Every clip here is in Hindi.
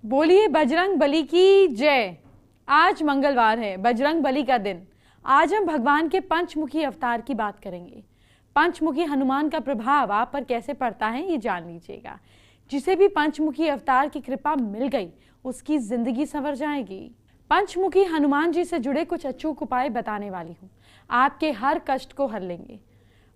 बोलिए बजरंग बली की जय। आज मंगलवार है, बजरंग बली का दिन। आज हम भगवान के पंचमुखी अवतार की बात करेंगे। पंचमुखी हनुमान का प्रभाव आप पर कैसे पड़ता है ये जान लीजिएगा। जिसे भी पंचमुखी अवतार की कृपा मिल गई उसकी जिंदगी संवर जाएगी। पंचमुखी हनुमान जी से जुड़े कुछ अचूक उपाय बताने वाली हूँ, आपके हर कष्ट को हर लेंगे।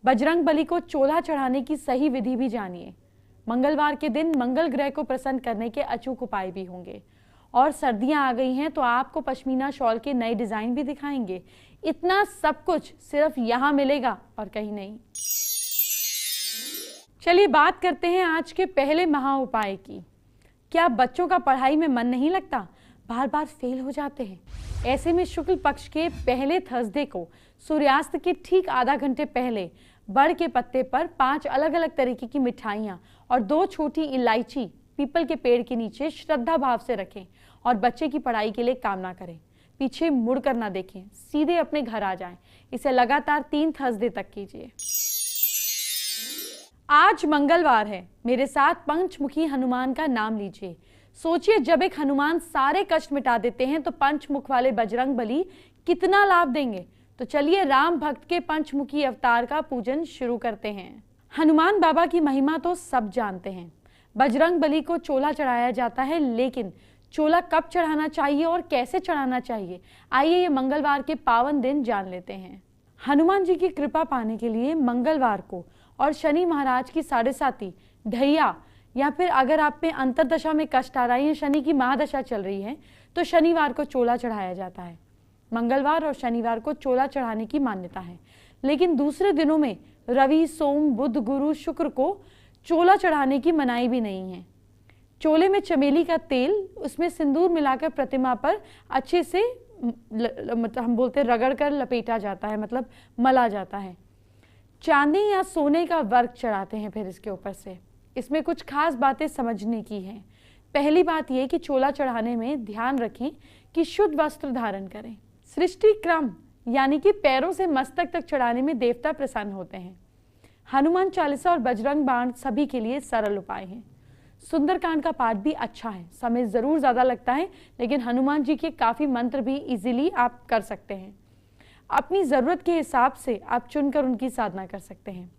बजरंग बली को चोला चढ़ाने की सही विधि भी जानिए। मंगलवार के दिन मंगल ग्रह को प्रसन्न करने के अचूक उपाय भी होंगे। और सर्दियां आ गई हैं तो आपको पश्मीना शॉल के नए डिजाइन भी दिखाएंगे। इतना सब कुछ सिर्फ यहां मिलेगा और कहीं नहीं। चलिए बात करते हैं आज के पहले महा उपाय की। क्या बच्चों का पढ़ाई में मन नहीं लगता, बार बार फेल हो जाते हैं? ऐसे में शुक्ल पक्ष के पहले थर्सडे को सूर्यास्त के ठीक आधा घंटे पहले बड़ के पत्ते पर 5 अलग अलग तरीके की मिठाइयाँ और 2 छोटी इलायची पीपल के पेड़ के नीचे श्रद्धा भाव से रखें और बच्चे की पढ़ाई के लिए कामना करें। पीछे मुड़कर ना देखें, सीधे अपने घर आ जाएं। इसे लगातार 3 थर्सडे तक कीजिए। आज मंगलवार है, मेरे साथ पंचमुखी हनुमान का नाम लीजिए। सोचिए, जब एक हनुमान सारे कष्ट मिटा देते हैं तो पंचमुख वाले बजरंग बली कितना लाभ देंगे। तो चलिए राम भक्त के पंचमुखी अवतार का पूजन शुरू करते हैं। हनुमान बाबा की महिमा तो सब जानते हैं। बजरंग बली को चोला चढ़ाया जाता है, लेकिन चोला कब चढ़ाना चाहिए और कैसे चढ़ाना चाहिए, आइए ये मंगलवार के पावन दिन जान लेते हैं। हनुमान जी की कृपा पाने के लिए मंगलवार को और शनि महाराज की 7.5 ढैया, या फिर अगर आप में अंतरदशा में कष्ट आ रहा है या शनि की महादशा चल रही है तो शनिवार को चोला चढ़ाया जाता है। मंगलवार और शनिवार को चोला चढ़ाने की मान्यता है, लेकिन दूसरे दिनों में रवि, सोम, बुध, गुरु, शुक्र को चोला चढ़ाने की मनाही भी नहीं है। चोले में चमेली का तेल, उसमें सिंदूर मिलाकर प्रतिमा पर अच्छे से हम बोलते रगड़ कर लपेटा जाता है, मतलब मला जाता है। चांदी या सोने का वर्क चढ़ाते हैं फिर इसके ऊपर से। इसमें कुछ खास बातें समझने की हैं। पहली बात यह कि चोला चढ़ाने में ध्यान रखें कि शुद्ध वस्त्र धारण करें। सृष्टि क्रम यानी कि पैरों से मस्तक तक चढ़ाने में देवता प्रसन्न होते हैं। हनुमान चालीसा और बजरंग बाण सभी के लिए सरल उपाय हैं। सुंदरकांड का पाठ भी अच्छा है, समय जरूर ज्यादा लगता है, लेकिन हनुमान जी के काफी मंत्र भी इजीली आप कर सकते हैं। अपनी जरूरत के हिसाब से आप चुनकर उनकी साधना कर सकते हैं।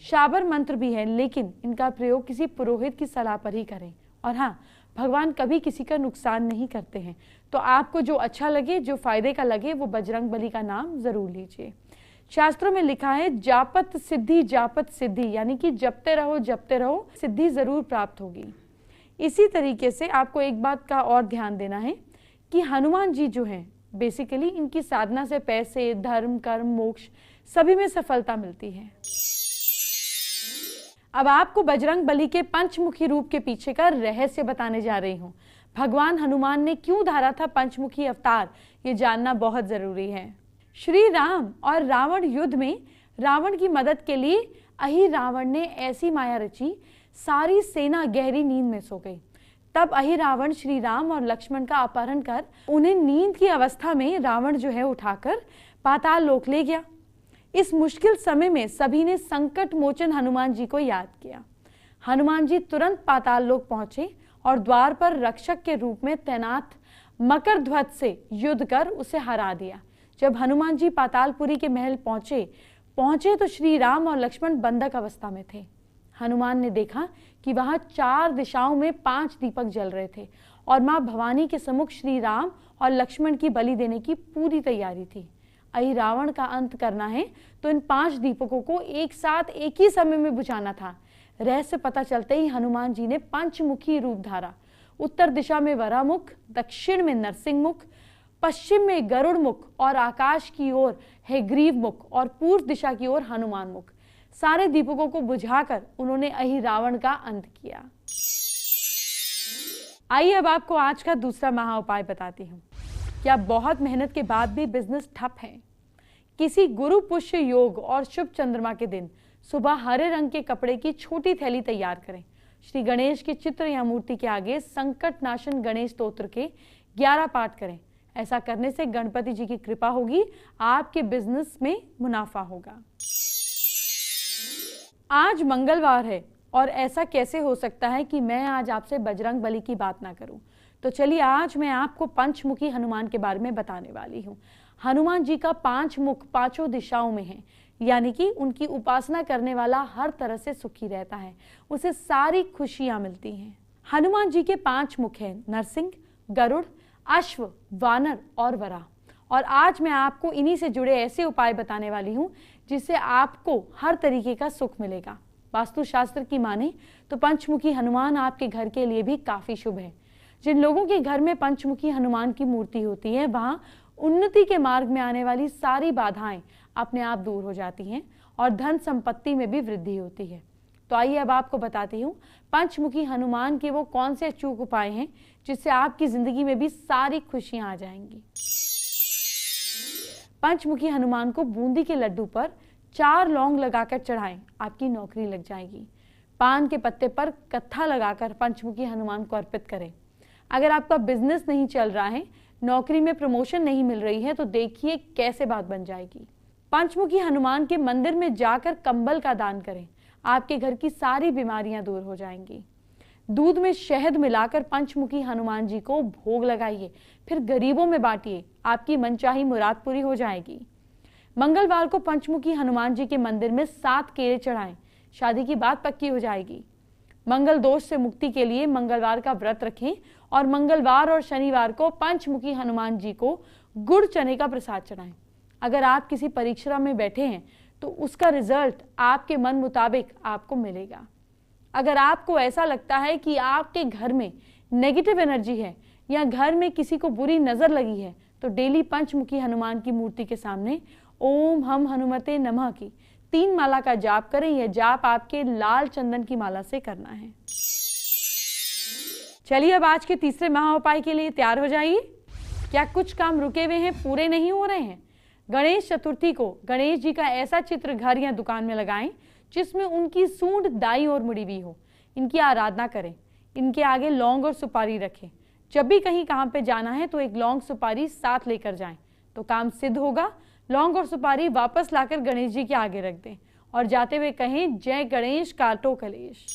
शाबर मंत्र भी है, लेकिन इनका प्रयोग किसी पुरोहित की सलाह पर ही करें। और हाँ, भगवान कभी किसी का नुकसान नहीं करते हैं, तो आपको जो अच्छा लगे, जो फायदे का लगे, वो बजरंग बली का नाम जरूर लीजिए। शास्त्रों में लिखा है जापत सिद्धि, यानी कि जपते रहो सिद्धि जरूर प्राप्त होगी। इसी तरीके से आपको एक बात का और ध्यान देना है कि हनुमान जी जो हैं, बेसिकली इनकी साधना से पैसे, धर्म, कर्म, मोक्ष सभी में सफलता मिलती है। अब आपको बजरंग बली के पंचमुखी रूप के पीछे का रहस्य बताने जा रही हूँ। भगवान हनुमान ने क्यों धारा था पंचमुखी अवतार, ये जानना बहुत जरूरी है। श्री राम और रावण युद्ध में रावण की मदद के लिए अहि रावण ने ऐसी माया रची, सारी सेना गहरी नींद में सो गई। तब अहि रावण श्री राम और लक्ष्मण का अपहरण कर उन्हें नींद की अवस्था में रावण जो है उठाकर पाताल लोक ले गया। इस मुश्किल समय में सभी ने संकट मोचन हनुमान जी को याद किया। हनुमान जी तुरंत पाताल लोक पहुंचे और द्वार पर रक्षक के रूप में तैनात मकर ध्वज से युद्ध कर उसे हरा दिया। जब हनुमान जी पातालपुरी के महल पहुंचे तो श्री राम और लक्ष्मण बंधक अवस्था में थे। हनुमान ने देखा कि वहां 4 दिशाओं में 5 दीपक जल रहे थे और मां भवानी के सम्मुख श्री राम और लक्ष्मण की बलि देने की पूरी तैयारी थी। अहि रावण का अंत करना है तो इन 5 दीपकों को एक साथ एक ही समय में बुझाना था। रहस्य पता चलते ही हनुमान जी ने पंचमुखी रूप धारा। उत्तर दिशा में वरामुख, दक्षिण में नरसिंह मुख, पश्चिम में गरुड़ मुख और आकाश की ओर है ग्रीव मुख और पूर्व दिशा की ओर हनुमान मुख। सारे दीपकों को बुझाकर उन्होंने अहि रावण का अंत किया। आइए अब आपको आज का दूसरा महा उपाय बताती हूँ। क्या बहुत मेहनत के बाद भी बिजनेस ठप है? किसी गुरु पुष्य योग और शुभ चंद्रमा के दिन सुबह हरे रंग के कपड़े की छोटी थैली तैयार करें। श्री गणेश के चित्र या मूर्ति के आगे संकट नाशन गणेश स्तोत्र के 11 पाठ करें। ऐसा करने से गणपति जी की कृपा होगी, आपके बिजनेस में मुनाफा होगा। आज मंगलवार है और ऐसा कैसे हो सकता है कि मैं आज आपसे बजरंग बली की बात ना करूं। तो चलिए आज मैं आपको पंचमुखी हनुमान के बारे में बताने वाली हूँ। हनुमान जी का 5 मुख 5 दिशाओं में है, यानी कि उनकी उपासना करने वाला हर तरह से सुखी रहता है, उसे सारी खुशियां मिलती हैं। हनुमान जी के 5 मुख हैं, नरसिंह, गरुड़, अश्व, वानर और वराह। और आज मैं आपको इन्हीं से जुड़े ऐसे उपाय बताने वाली हूँ जिससे आपको हर तरीके का सुख मिलेगा। वास्तुशास्त्र की माने तो पंचमुखी हनुमान आपके घर के लिए भी काफी शुभ है। जिन लोगों के घर में पंचमुखी हनुमान की मूर्ति होती है, वहां उन्नति के मार्ग में आने वाली सारी बाधाएं अपने आप दूर हो जाती हैं और धन संपत्ति में भी वृद्धि होती है। तो आइए अब आपको बताती हूँ पंचमुखी हनुमान के वो कौन से अचूक उपाय हैं जिससे आपकी जिंदगी में भी सारी खुशियां आ जाएंगी। पंचमुखी हनुमान को बूंदी के लड्डू पर 4 लौंग लगाकर चढ़ाएं, आपकी नौकरी लग जाएगी। पान के पत्ते पर कत्था लगाकर पंचमुखी हनुमान को अर्पित करें। अगर आपका बिजनेस नहीं चल रहा है, नौकरी में प्रमोशन नहीं मिल रही है, तो देखिए कैसे बात बन जाएगी। पंचमुखी हनुमान के मंदिर में जाकर कंबल का दान करें, आपके घर की सारी बीमारियां दूर हो जाएंगी। दूध में शहद मिलाकर पंचमुखी हनुमान जी को भोग लगाइए, फिर गरीबों में बांटिए, आपकी मनचाही मुराद पूरी हो जाएगी। मंगलवार को पंचमुखी हनुमान जी के मंदिर में 7 केले चढ़ाएं, शादी की बात पक्की हो जाएगी। मंगल दोष से मुक्ति के लिए मंगलवार का व्रत रखें और मंगलवार और शनिवार को पंचमुखी हनुमान जी को गुड़ चने का प्रसाद चढ़ाएं। अगर आप किसी परीक्षा में बैठे हैं तो उसका रिजल्ट आपके मन मुताबिक आपको मिलेगा। अगर आपको ऐसा लगता है कि आपके घर में नेगेटिव एनर्जी है या घर में किसी को बुरी नजर लगी है, तो डेली पंचमुखी हनुमान की मूर्ति के सामने ओम हम हनुमते नमः की 3 माला का जाप करें। यह जाप आपके लाल चंदन की माला से करना है। चलिए अब आज के तीसरे महा उपाय के लिए तैयार हो जाइए। क्या कुछ काम रुके हुए हैं, पूरे नहीं हो रहे हैं? गणेश चतुर्थी को गणेश जी का ऐसा चित्र घर या दुकान में लगाएं जिसमें उनकी सूंड दाईं ओर मुड़ी हुई हो। इनकी आराधना करें, इनके आगे लौंग और सुपारी रखें। जब भी कहीं काम पे जाना है तो एक लौंग सुपारी साथ लेकर जाएं, तो काम सिद्ध होगा। लौंग और सुपारी वापस लाकर गणेश जी के आगे रख दें और जाते हुए कहें, जय गणेश काटो कलेश।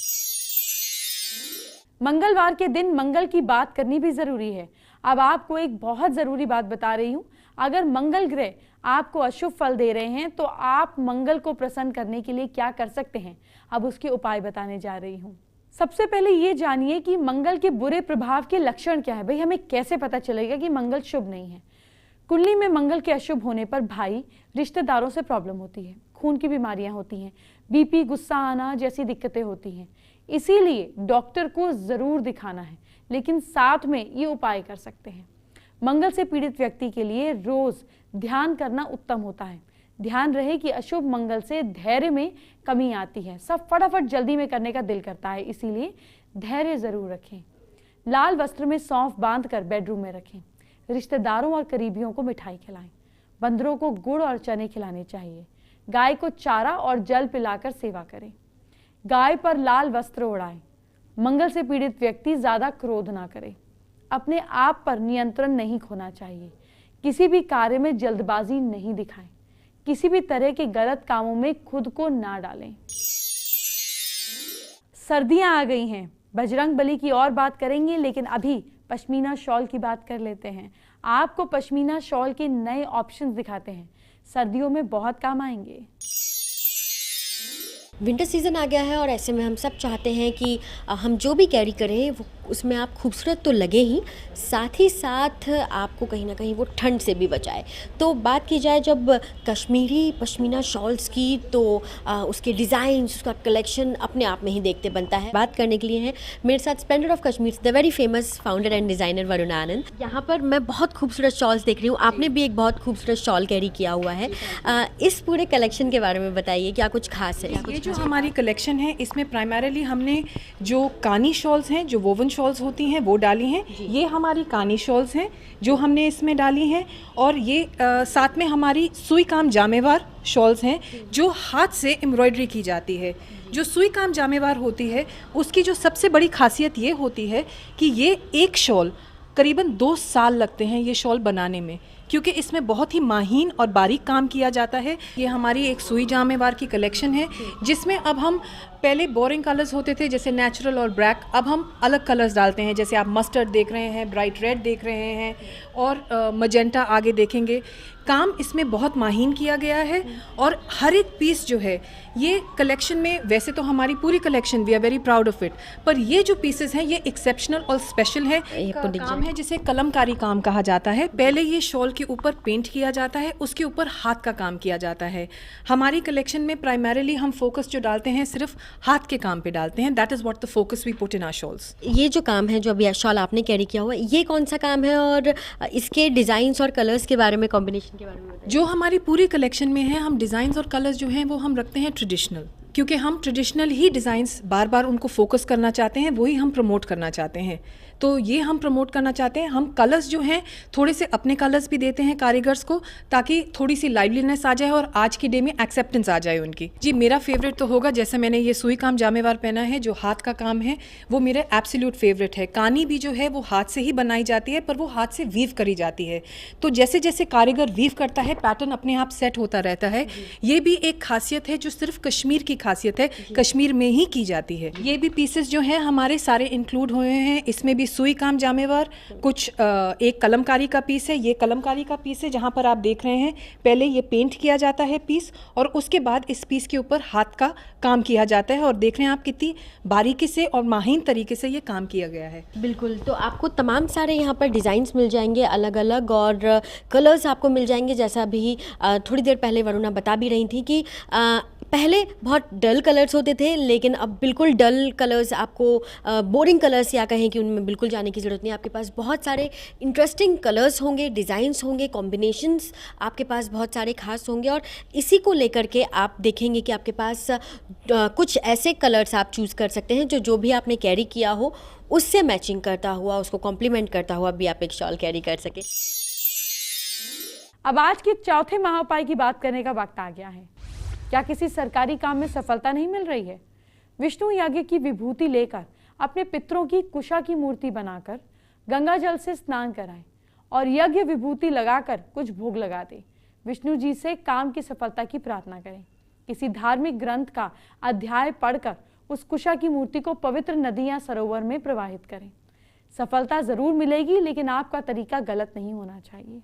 मंगलवार के दिन मंगल की बात करनी भी जरूरी है। अब आपको एक बहुत जरूरी बात बता रही हूं। अगर मंगल ग्रह आपको अशुभ फल दे रहे हैं तो आप मंगल को प्रसन्न करने के लिए क्या कर सकते हैं, अब उसके उपाय बताने जा रही हूं। सबसे पहले ये जानिए कि मंगल के बुरे प्रभाव के लक्षण क्या है। भाई हमें कैसे पता चलेगा कि मंगल शुभ नहीं है? कुंडली में मंगल के अशुभ होने पर भाई रिश्तेदारों से प्रॉब्लम होती है, खून की बीमारियां होती हैं, बीपी, गुस्सा आना जैसी दिक्कतें होती हैं। इसीलिए डॉक्टर को जरूर दिखाना है, लेकिन साथ में ये उपाय कर सकते हैं। मंगल से पीड़ित व्यक्ति के लिए रोज ध्यान करना उत्तम होता है। ध्यान रहे कि अशुभ मंगल से धैर्य में कमी आती है, सब फटाफट जल्दी में करने का दिल करता है, इसीलिए धैर्य जरूर रखें। लाल वस्त्र में सौंफ बांधकर बेडरूम में रखें। रिश्तेदारों और करीबियों को मिठाई खिलाएं। बंदरों को गुड़ और चने खिलाने चाहिए। गाय को चारा और जल पिलाकर सेवा करें। गाय पर लाल वस्त्र ओढ़ाएं। मंगल से पीड़ित व्यक्ति ज्यादा क्रोध ना करे। अपने आप पर नियंत्रण नहीं खोना चाहिए। किसी भी कार्य में जल्दबाजी नहीं दिखाएं। किसी भी तरह के गलत कामों में खुद को ना डालें। सर्दियां आ गई हैं, बजरंग बली की और बात करेंगे, लेकिन अभी पश्मीना शॉल की बात कर लेते हैं। आपको पश्मीना शॉल के नए ऑप्शंस दिखाते हैं, सर्दियों में बहुत काम आएंगे। विंटर सीज़न आ गया है और ऐसे में हम सब चाहते हैं कि हम जो भी कैरी करें वो उसमें आप खूबसूरत तो लगे ही, साथ ही साथ आपको कहीं ना कहीं वो ठंड से भी बचाए। तो बात की जाए जब कश्मीरी पश्मीना शॉल्स की, तो उसके डिज़ाइंस, उसका कलेक्शन अपने आप में ही देखते बनता है। बात करने के लिए हैं मेरे साथ splendour of Kashmir the very famous founder and designer Varun Anand. यहाँ पर मैं बहुत खूबसूरत शॉल्स देख रही हूँ, आपने भी एक बहुत खूबसूरत शॉल कैरी किया हुआ है। इस पूरे कलेक्शन के बारे में बताइए, क्या कुछ खास है? ये जो हमारी कलेक्शन है इसमें प्राइमरीली हमने जो कानी शॉल्स हैं, जो वोवन शॉल्स होती हैं वो डाली हैं। ये हमारी कानी शॉल्स हैं जो हमने इसमें डाली हैं, और ये साथ में हमारी सुई काम जामेवार शॉल्स हैं जो हाथ से एम्ब्रॉयडरी की जाती है। जो सुई काम जामेवार होती है उसकी जो सबसे बड़ी खासियत ये होती है कि ये एक शॉल करीबन 2 साल लगते हैं ये शॉल बनाने में। क्योंकि इसमें बहुत ही माहीन और बारीक काम किया जाता है। ये हमारी एक सुई जामेवार की कलेक्शन है, जिसमें अब हम पहले बोरिंग कलर्स होते थे जैसे नेचुरल और ब्लैक, अब हम अलग कलर्स डालते हैं, जैसे आप मस्टर्ड देख रहे हैं, ब्राइट रेड देख रहे हैं और मजेंटा आगे देखेंगे। काम इसमें बहुत माहीन किया गया है और हर एक पीस जो है ये कलेक्शन में, वैसे तो हमारी पूरी collection we are very proud of it, पर ये जो पीसेस हैं ये एक्सेप्शनल और स्पेशल है। काम है जिसे कलमकारी काम कहा जाता है। पहले ये शॉल के ऊपर पेंट किया जाता है, उसके ऊपर हाथ का काम किया जाता है। हमारी कलेक्शन में प्राइमरीली हम फोकस जो डालते हैं सिर्फ हाथ के काम पे डालते हैं। That is what the focus we put in our shawls. ये जो काम है जो अभी शॉल आपने कैरी किया हुआ है, ये कौन सा काम है और इसके डिज़ाइंस और कलर्स के बारे में, कॉम्बिनेशन के बारे में बताइए। जो हमारी पूरी कलेक्शन में है, हम डिज़ाइंस और कलर्स जो हैं वो हम रखते हैं ट्रेडिशनल, क्योंकि हम ट्रेडिशनल ही डिज़ाइंस बार बार उनको फोकस करना चाहते हैं, वही हम प्रमोट करना चाहते हैं। तो ये हम प्रमोट करना चाहते हैं। हम कलर्स जो हैं थोड़े से अपने कलर्स भी देते हैं कारीगर्स को, ताकि थोड़ी सी लाइवलीनेस आ जाए और आज की डे में एक्सेप्टेंस आ जाए उनकी। जी, मेरा फेवरेट तो होगा, जैसे मैंने ये सुई काम जामेवार पहना है, जो हाथ का काम है वो मेरा एब्सोल्यूट फेवरेट है। कानी भी जो है वो हाथ से ही बनाई जाती है, पर वो हाथ से वीव करी जाती है। तो जैसे जैसे कारीगर वीव करता है, पैटर्न अपने आप सेट होता रहता है। ये भी एक खासियत है जो सिर्फ कश्मीर की खासियत है, कश्मीर में ही की जाती है। ये भी पीसेस जो हैं हमारे सारे इंक्लूड हुए हैं। इसमें भी सुई काम जामेवार, कुछ एक कलमकारी का पीस है, ये कलमकारी का पीस है जहाँ पर आप देख रहे हैं पहले ये पेंट किया जाता है पीस, और उसके बाद इस पीस के ऊपर हाथ का काम किया जाता है। और देख रहे हैं आप कितनी बारीकी से और माहीन तरीके से ये काम किया गया है। बिल्कुल, तो आपको तमाम सारे यहाँ पर डिज़ाइंस मिल जाएंगे अलग अलग, और कलर्स आपको मिल जाएंगे। जैसा अभी थोड़ी देर पहले वरुणा बता भी रही थी कि पहले बहुत डल कलर्स होते थे, लेकिन अब बिल्कुल डल कलर्स, आपको बोरिंग कलर्स या कहें कि उनमें बिल्कुल जाने की ज़रूरत नहीं। आपके पास बहुत सारे इंटरेस्टिंग कलर्स होंगे, डिज़ाइंस होंगे, कॉम्बिनेशंस आपके पास बहुत सारे खास होंगे, और इसी को लेकर के आप देखेंगे कि आपके पास कुछ ऐसे कलर्स आप चूज़ कर सकते हैं जो भी आपने कैरी किया हो उससे मैचिंग करता हुआ, उसको कॉम्प्लीमेंट करता हुआ भी आप एक शॉल कैरी कर सकें। अब आज के चौथे महाउपाय की बात करने का वक्त आ गया है। क्या किसी सरकारी काम में सफलता नहीं मिल रही है? विष्णु यज्ञ की विभूति लेकर अपने पितरों की कुशा की मूर्ति बनाकर गंगा जल से स्नान कराएं और यज्ञ विभूति लगाकर कुछ भोग लगा दें। विष्णु जी से काम की सफलता की प्रार्थना करें। किसी धार्मिक ग्रंथ का अध्याय पढ़कर उस कुशा की मूर्ति को पवित्र नदी या सरोवर में प्रवाहित करें। सफलता जरूर मिलेगी, लेकिन आपका तरीका गलत नहीं होना चाहिए।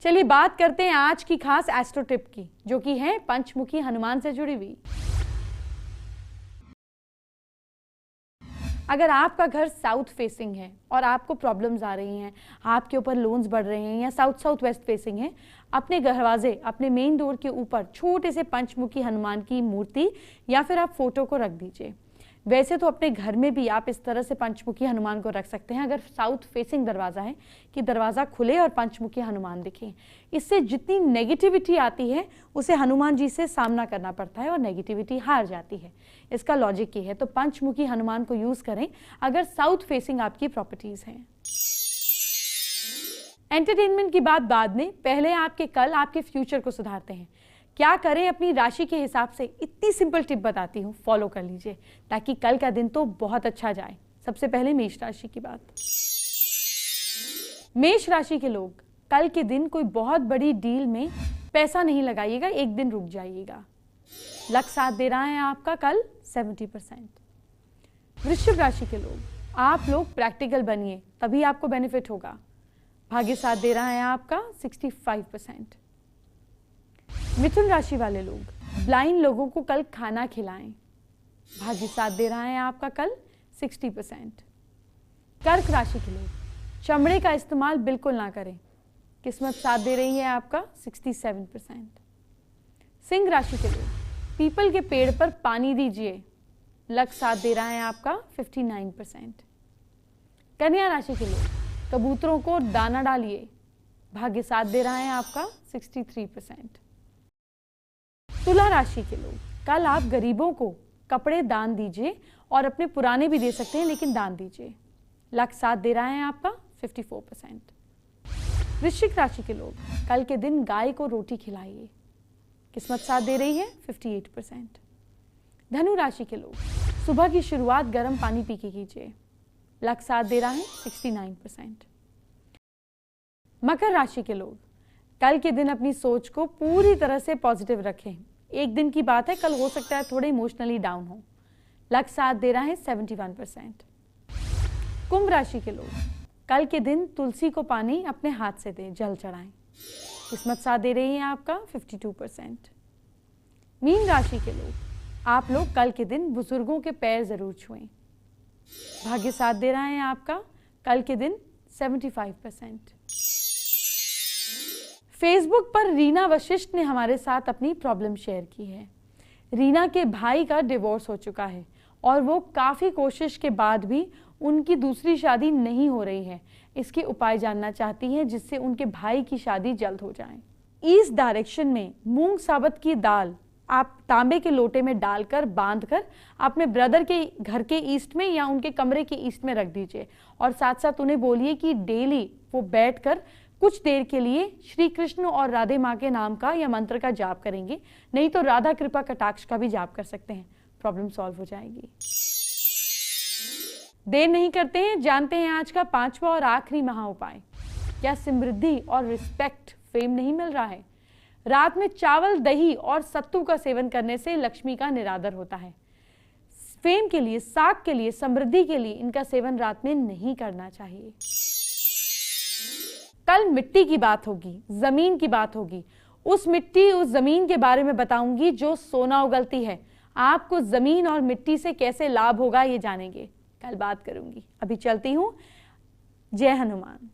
चलिए बात करते हैं आज की खास एस्ट्रो टिप की, जो कि है पंचमुखी हनुमान से जुड़ी हुई। अगर आपका घर साउथ फेसिंग है और आपको प्रॉब्लम्स आ रही हैं, आपके ऊपर लोन्स बढ़ रहे हैं, या साउथ वेस्ट फेसिंग है, अपने दरवाजे, अपने मेन डोर के ऊपर छोटे से पंचमुखी हनुमान की मूर्ति या फिर आप फोटो को रख दीजिए। वैसे तो अपने घर में भी आप इस तरह से पंचमुखी हनुमान को रख सकते हैं, अगर साउथ फेसिंग दरवाज़ा है, कि दरवाज़ा खुले और पंचमुखी हनुमान दिखे। इससे जितनी नेगेटिविटी आती है उसे हनुमान जी से सामना करना पड़ता है और नेगेटिविटी हार जाती है। इसका लॉजिक ये है। तो पंचमुखी हनुमान को यूज़ करें अगर साउथ फेसिंग आपकी प्रॉपर्टीज़ हैं। एंटरटेनमेंट की बात बाद में, पहले आपके कल आपके फ्यूचर को सुधारते हैं। क्या करें अपनी राशि के हिसाब से, इतनी सिंपल टिप बताती हूँ, फॉलो कर लीजिए ताकि कल का दिन तो बहुत अच्छा जाए। सबसे पहले मेष राशि की बात। मेष राशि के लोग कल के दिन कोई बहुत बड़ी डील में पैसा नहीं लगाइएगा, एक दिन रुक जाइएगा। लक साथ दे रहा है आपका कल 70%। वृश्चिक राशि के लोग, आप लोग प्रैक्टिकल बनिए, तभी आपको बेनिफिट होगा। भाग्य साथ दे रहा है आपका 65%। मिथुन राशि वाले लोग, ब्लाइंड लोगों को कल खाना खिलाएं, भाग्य साथ दे रहा है आपका कल 60%। कर्क राशि के लोग, चमड़े का इस्तेमाल बिल्कुल ना करें, किस्मत साथ दे रही है आपका 67%। सिंह राशि के लोग, पीपल के पेड़ पर पानी दीजिए, लक साथ दे रहा है आपका 59%। कन्या राशि के लोग, कबूतरों को दाना डालिए, भाग्य साथ दे रहा है आपका 63%। तुला राशि के लोग, कल आप गरीबों को कपड़े दान दीजिए, और अपने पुराने भी दे सकते हैं लेकिन दान दीजिए। लक साथ दे रहा है आपका 54%। वृश्चिक राशि के लोग, कल के दिन गाय को रोटी खिलाइए, किस्मत साथ दे रही है 58%। धनु राशि के लोग, सुबह की शुरुआत गर्म पानी पी के कीजिए, लक साथ दे रहा है 69%। मकर राशि के लोग, कल के दिन अपनी सोच को पूरी तरह से पॉजिटिव रखें। एक दिन की बात है, कल हो सकता है थोड़े इमोशनली डाउन हो। लक साथ दे रहा है 71%। कुंभ राशि के लोग, कल के दिन तुलसी को पानी अपने हाथ से दें, जल चढ़ाएं। किस्मत साथ दे रही है आपका 52%। मीन राशि के लोग, आप लोग कल के दिन बुजुर्गों के पैर जरूर छुएं। भाग्य साथ दे रहा है आपका कल के दिन 75%। फेसबुक पर रीना वशिष्ठ ने हमारे साथ अपनी प्रॉब्लम शेयर की है। रीना के भाई का डिवोर्स हो चुका है और वो काफ़ी कोशिश के बाद भी उनकी दूसरी शादी नहीं हो रही है। इसके उपाय जानना चाहती हैं जिससे उनके भाई की शादी जल्द हो जाए। ईस्ट डायरेक्शन में मूंग साबत की दाल आप तांबे के लोटे में डालकर बांधकर अपने ब्रदर के घर के ईस्ट में या उनके कमरे के ईस्ट में रख दीजिए और साथ साथ उन्हें बोलिए कि डेली वो बैठकर कुछ देर के लिए श्री कृष्ण और राधे माँ के नाम का या मंत्र का जाप करेंगे, नहीं तो राधा कृपा कटाक्ष का भी जाप कर सकते हैं। प्रॉब्लम सॉल्व हो जाएगी। देर नहीं करते हैं, जानते हैं आज का 5वां और आखिरी महा उपाय। क्या समृद्धि और रिस्पेक्ट, फेम नहीं मिल रहा है? रात में चावल, दही और सत्तू का सेवन करने से लक्ष्मी का निरादर होता है। फेम के लिए, साग के लिए, समृद्धि के लिए इनका सेवन रात में नहीं करना चाहिए। कल मिट्टी की बात होगी, जमीन की बात होगी। उस मिट्टी, उस जमीन के बारे में बताऊंगी जो सोना उगलती है। आपको जमीन और मिट्टी से कैसे लाभ होगा ये जानेंगे, कल बात करूंगी। अभी चलती हूं। जय हनुमान।